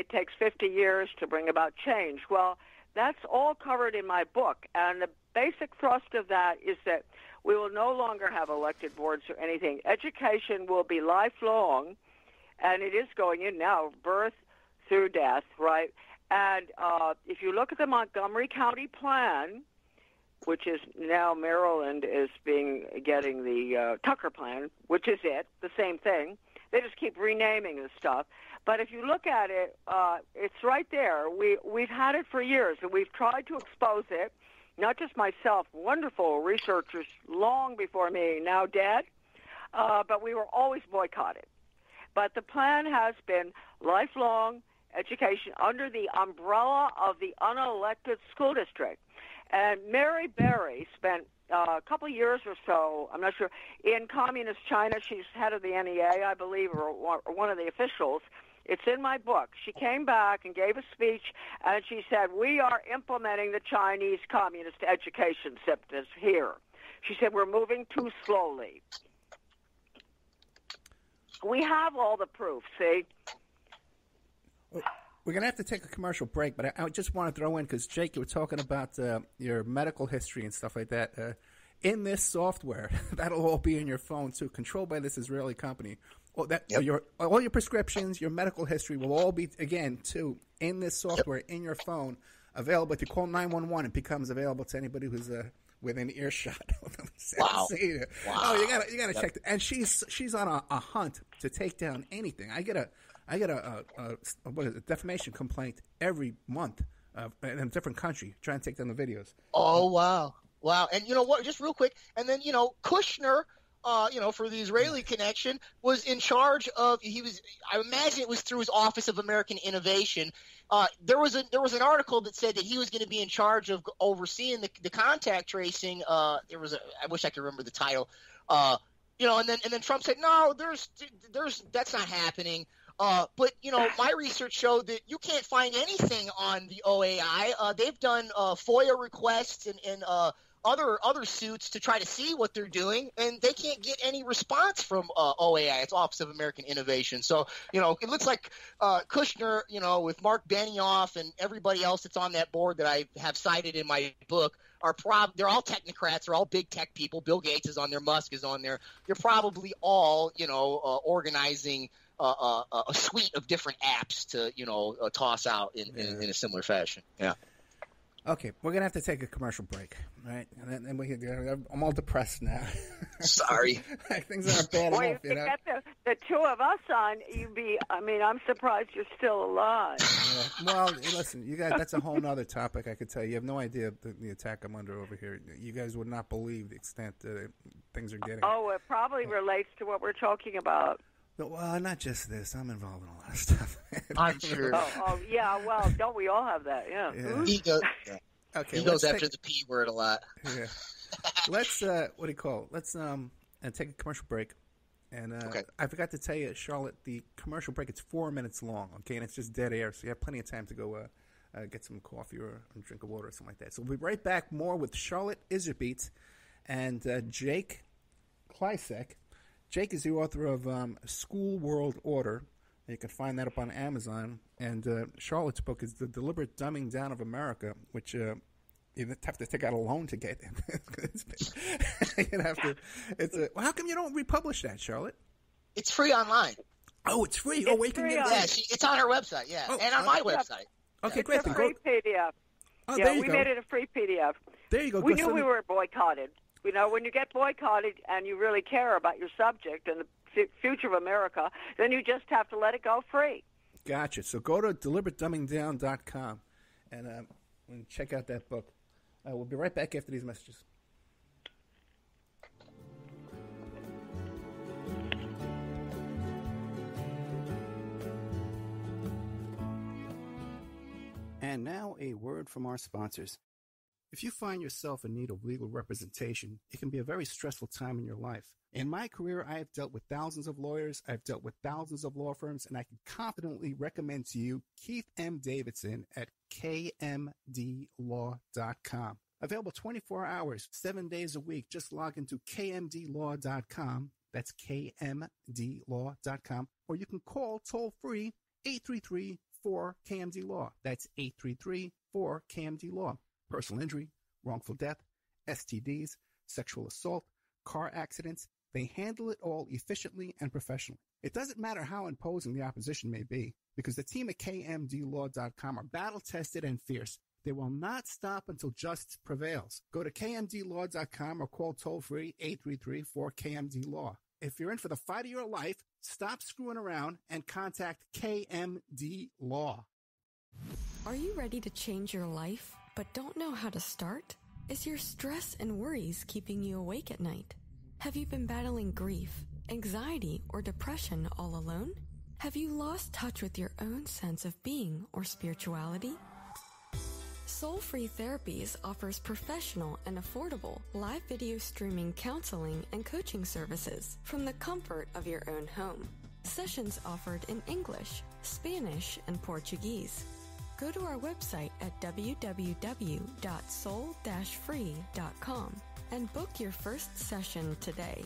it takes 50 years to bring about change. Well, that's all covered in my book, and the basic thrust of that is that we will no longer have elected boards or anything. Education will be lifelong, and it is going in now, birth through death, right? And if you look at the Montgomery County plan, which is now Maryland is getting the Tucker plan, which is the same thing. They just keep renaming the stuff. But if you look at it, it's right there. We've had it for years, and we've tried to expose it. Not just myself, wonderful researchers long before me, now dead, but we were always boycotted. But the plan has been lifelong education under the umbrella of the unelected school district. And Mary Berry spent a couple of years or so, I'm not sure, in communist China. She's head of the NEA, I believe, or one of the officials. It's in my book. She came back and gave a speech, and she said, we are implementing the Chinese communist education system here. She said, we're moving too slowly. We have all the proof, see? We're going to have to take a commercial break, but I just want to throw in, because, Jake, you were talking about your medical history and stuff like that. In this software, that'll all be in your phone, too, controlled by this Israeli company. All your prescriptions, your medical history will all be, again, too, in this software, in your phone, available. If you call 911, it becomes available to anybody who's within earshot. Wow. Wow. Oh, you gotta check that. And she's on a hunt to take down anything. I get a defamation complaint every month in a different country trying to take down the videos. Oh, wow. Wow. And you know what, just real quick, and then, Kushner, for the Israeli connection, was in charge of, I imagine it was through his Office of American Innovation. There was an article that said that he was going to be in charge of overseeing the contact tracing. I wish I could remember the title. And then Trump said, no, that's not happening. But my research showed that you can't find anything on the OAI. They've done FOIA requests and other suits to try to see what they're doing, and they can't get any response from OAI. It's Office of American Innovation. So, it looks like Kushner, with Mark Benioff and everybody else that's on that board that I have cited in my book, they're all technocrats. They're all big tech people. Bill Gates is on there. Musk is on there. They're probably all, organizing a suite of different apps to toss out in a similar fashion. Yeah. Okay, we're gonna have to take a commercial break, right? And then I'm all depressed now. Sorry, things aren't bad enough. You get the two of us on. I'm surprised you're still alive. Yeah. Well, listen, you guys, that's a whole other topic. I could tell you have no idea the attack I'm under over here. You guys would not believe the extent that things are getting. Oh, it probably relates to what we're talking about. Well, not just this. I'm involved in a lot of stuff. I'm sure. Oh, yeah. Well, don't we all have that? Yeah. He goes after the P word a lot. Yeah. Let's Let's take a commercial break. And okay. I forgot to tell you, Charlotte, the commercial break, it's 4 minutes long. Okay, and it's just dead air, so you have plenty of time to go get some coffee or a drink of water or something like that. So we'll be right back. More with Charlotte Iserbyt and Jake Kleisek. Jake is the author of School World Order. You can find that up on Amazon. And Charlotte's book is The Deliberate Dumbing Down of America, which you have to take out a loan to get. How come you don't republish that, Charlotte? It's free online. Oh, it's free. We can get it. Yeah, it's on her website. Yeah, and on my website. Okay, great. It's a free PDF. Oh, yeah, there you we go. made it a free PDF. There you go. We knew we were boycotted. When you get boycotted and you really care about your subject and the future of America, then you just have to let it go free. Gotcha. So go to deliberatedumbingdown.com and check out that book. We'll be right back after these messages. And now a word from our sponsors. If you find yourself in need of legal representation, it can be a very stressful time in your life. In my career, I have dealt with thousands of lawyers, I've dealt with thousands of law firms, and I can confidently recommend to you Keith M. Davidson at kmdlaw.com. Available 24 hours, 7 days a week. Just log into kmdlaw.com. That's kmdlaw.com. Or you can call toll-free 833-4KMD-LAW. That's 833-4KMD-LAW. Personal injury, wrongful death, STDs, sexual assault, car accidents. They handle it all efficiently and professionally. It doesn't matter how imposing the opposition may be, because the team at KMDlaw.com are battle-tested and fierce. They will not stop until justice prevails. Go to KMDlaw.com or call toll-free 833-4KMD-LAW. If you're in for the fight of your life, stop screwing around and contact KMD Law. Are you ready to change your life, but don't know how to start? Is your stress and worries keeping you awake at night? Have you been battling grief, anxiety, or depression all alone? Have you lost touch with your own sense of being or spirituality? Soul Free Therapies offers professional and affordable live video streaming counseling and coaching services from the comfort of your own home. Sessions offered in English, Spanish, and Portuguese. Go to our website at www.soul-free.com and book your first session today.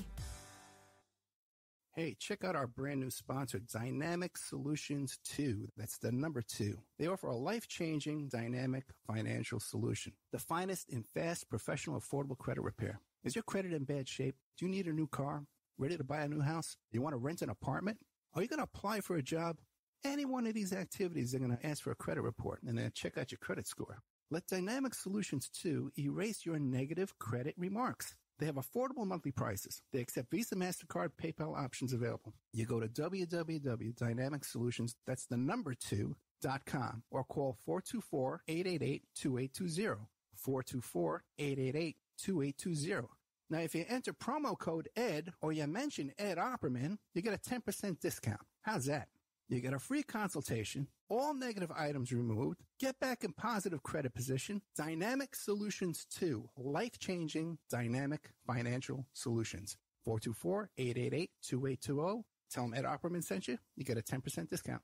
Hey, check out our brand new sponsor, Dynamic Solutions 2. That's the number 2. They offer a life-changing, dynamic financial solution. The finest in fast, professional, affordable credit repair. Is your credit in bad shape? Do you need a new car? Ready to buy a new house? You want to rent an apartment? Are you going to apply for a job? Any one of these activities, they're going to ask for a credit report and then check out your credit score. Let Dynamic Solutions 2 erase your negative credit remarks. They have affordable monthly prices. They accept Visa, MasterCard, PayPal options available. You go to www.dynamicsolutions, that's the number 2.com, or call 424-888-2820. 424-888-2820. Now, if you enter promo code ED or you mention Ed Opperman, you get a 10% discount. How's that? You get a free consultation, all negative items removed, get back in positive credit position. Dynamic Solutions 2, life-changing dynamic financial solutions. 424-888-2820. Tell them Ed Opperman sent you. You get a 10% discount.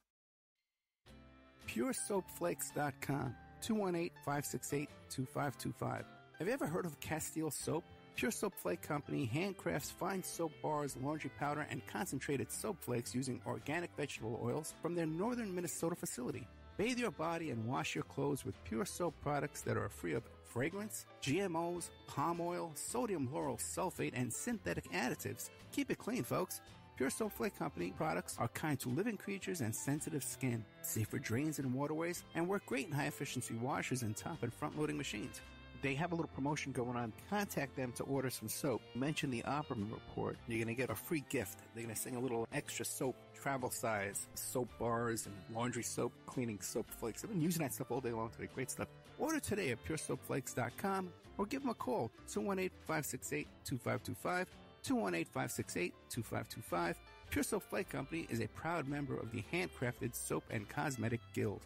PureSoapFlakes.com, 218-568-2525. Have you ever heard of Castile Soap? Pure Soap Flake Company handcrafts fine soap bars, laundry powder, and concentrated soap flakes using organic vegetable oils from their northern Minnesota facility. Bathe your body and wash your clothes with Pure Soap products that are free of fragrance, GMOs, palm oil, sodium lauryl sulfate, and synthetic additives. Keep it clean, folks. Pure Soap Flake Company products are kind to living creatures and sensitive skin, safe for drains and waterways, and work great in high-efficiency washers and top and front-loading machines. They have a little promotion going on. Contact them to order some soap. Mention the Opperman Report. You're going to get a free gift. They're going to send a little extra soap, travel size, soap bars and laundry soap, cleaning soap flakes. I've been using that stuff all day long today. Great stuff. Order today at puresoapflakes.com or give them a call, 218-568-2525, 218-568-2525. Pure Soap Flake Company is a proud member of the Handcrafted Soap and Cosmetic Guild.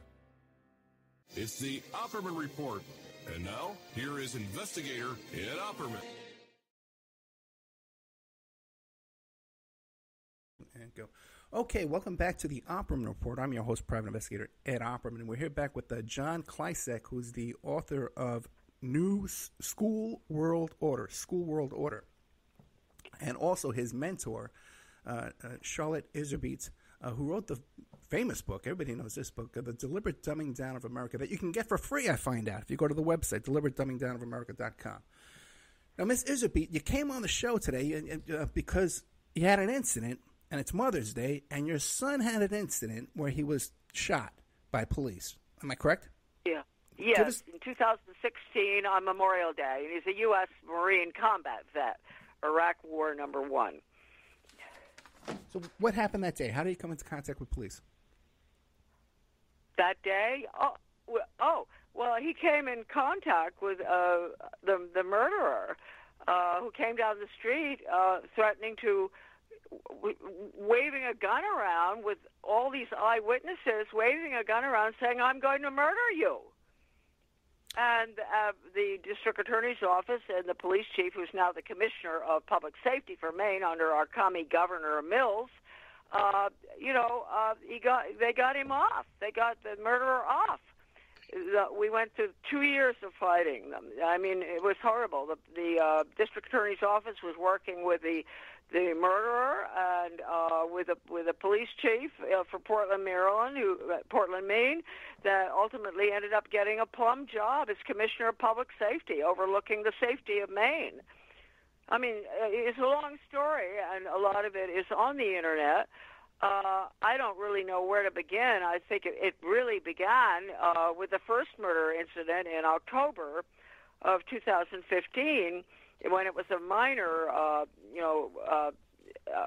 It's the Opperman Report. And now, here is investigator Ed Opperman. And go. Okay, welcome back to the Opperman Report. I'm your host, private investigator Ed Opperman, and we're here back with John Klysek, who's the author of New School World Order, and also his mentor, Charlotte Iserbyt, who wrote the famous book, everybody knows this book, The Deliberate Dumbing Down of America, that you can get for free, I find out, if you go to the website, deliberatedumbingdownofamerica.com. Now, Ms. Iserbyt, you came on the show today because you had an incident, and it's Mother's Day, and your son had an incident where he was shot by police. Am I correct? Yeah. Yes, in 2016 on Memorial Day, and he's a U.S. Marine combat vet, Iraq War #1. So what happened that day? How did he come into contact with police? That day? Well, he came in contact with the murderer who came down the street threatening to, waving a gun around with all these eyewitnesses, waving a gun around saying, "I'm going to murder you." And the district attorney's office and the police chief, who's now the commissioner of public safety for Maine under our commie Governor Mills, they got him off. They got the murderer off. we went through 2 years of fighting them. I mean, it was horrible. The district attorney's office was working with the murderer and with the police chief for Portland, Maine, that ultimately ended up getting a plum job as commissioner of public safety, overlooking the safety of Maine. I mean, it's a long story, and a lot of it is on the internet. I don't really know where to begin. I think it really began with the first murder incident in October of 2015, when it was a minor,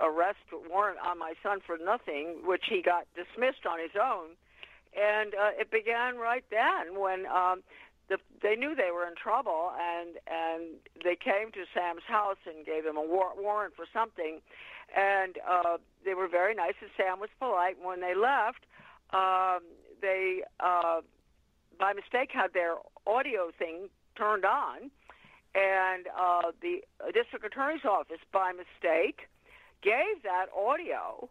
arrest warrant on my son for nothing, which he got dismissed on his own. And it began right then when they knew they were in trouble, and they came to Sam's house and gave him a warrant for something. And they were very nice, and Sam was polite. And when they left, they, by mistake, had their audio thing turned on, and the district attorney's office, by mistake, gave that audio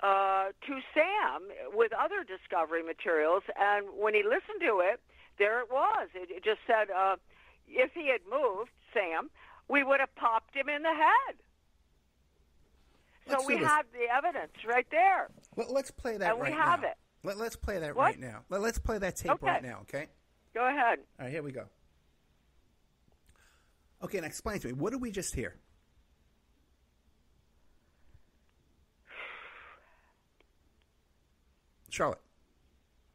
to Sam with other discovery materials. And when he listened to it, there it was. It just said, if he had moved, Sam, we would have popped him in the head. So we have the evidence right there. Well, let's play that right now. And we have it. Let's play that right now. Let's play that tape right now, okay? Go ahead. All right, here we go. Okay, now explain to me. What did we just hear? Charlotte.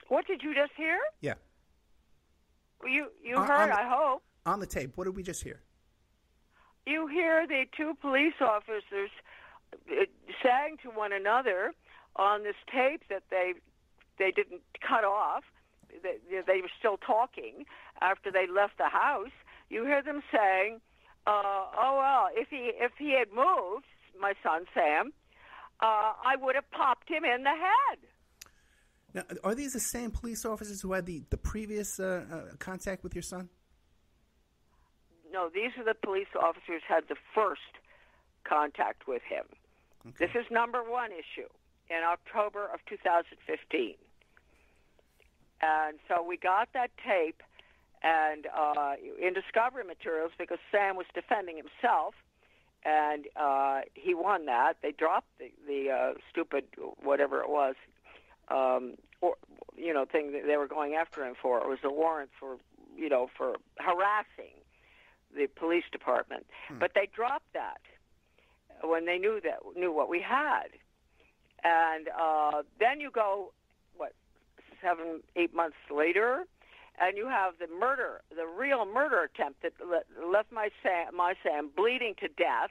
What did you just hear? Yeah. You heard, I hope. On the tape, what did we just hear? You hear the two police officers saying to one another on this tape that they didn't cut off. They were still talking after they left the house. You hear them saying, "Oh well, if he had moved, my son Sam, I would have popped him in the head." Now, are these the same police officers who had the previous contact with your son? No, these are the police officers who had the first contact with him. Okay. This is number one issue in October of 2015. And so we got that tape and in discovery materials because Sam was defending himself, and he won that. They dropped the stupid whatever it was, thing that they were going after him for. It was a warrant for harassing the police department. But they dropped that when they knew what we had. And then you go, 7-8 months later, and you have the real murder attempt that left my Sam bleeding to death.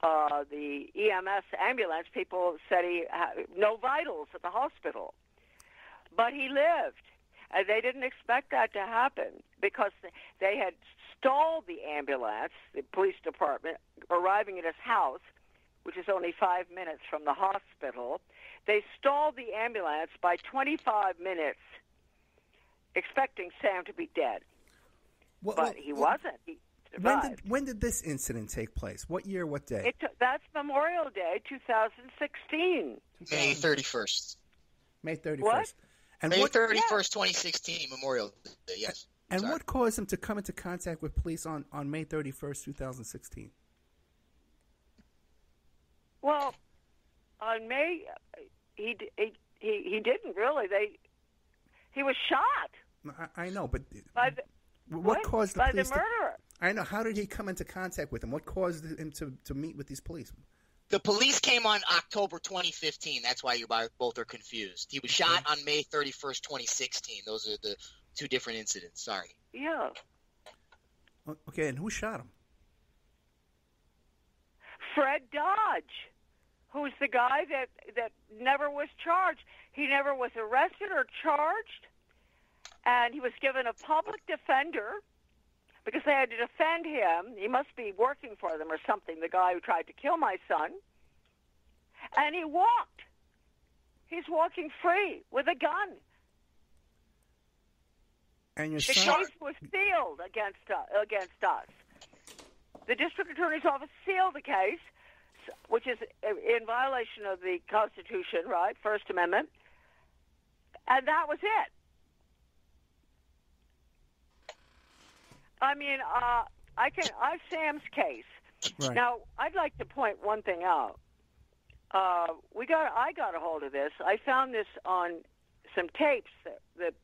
The EMS ambulance people said he had no vitals at the hospital. But he lived. And they didn't expect that to happen because they had stalled the ambulance, the police department, arriving at his house, which is only 5 minutes from the hospital. They stalled the ambulance by 25 minutes, expecting Sam to be dead. But he wasn't. He survived. When did this incident take place? What year, what day? That's Memorial Day, 2016. May 31st. May 31st. What? And May 31st, 2016, Memorial Day, yes. And what caused him to come into contact with police on May 31st, 2016? Well, on May, he didn't really. He was shot. I know, but what caused the by police the murderer? I know. How did he come into contact with him? What caused him to meet with these police? The police came on October 2015. That's why you both are confused. He was shot on May 31st, 2016. Those are the two different incidents. Sorry. Yeah. Okay, and who shot him? Fred Dodge, who's the guy that never was charged. He never was arrested or charged, and he was given a public defender because they had to defend him. He must be working for them or something, the guy who tried to kill my son. And he walked. He's walking free with a gun. And your the son... case was sealed against us. The district attorney's office sealed the case, which is in violation of the Constitution, right? First Amendment. And that was it. I mean, Sam's case. Right. Now, I'd like to point one thing out. I got a hold of this. I found this on some tapes that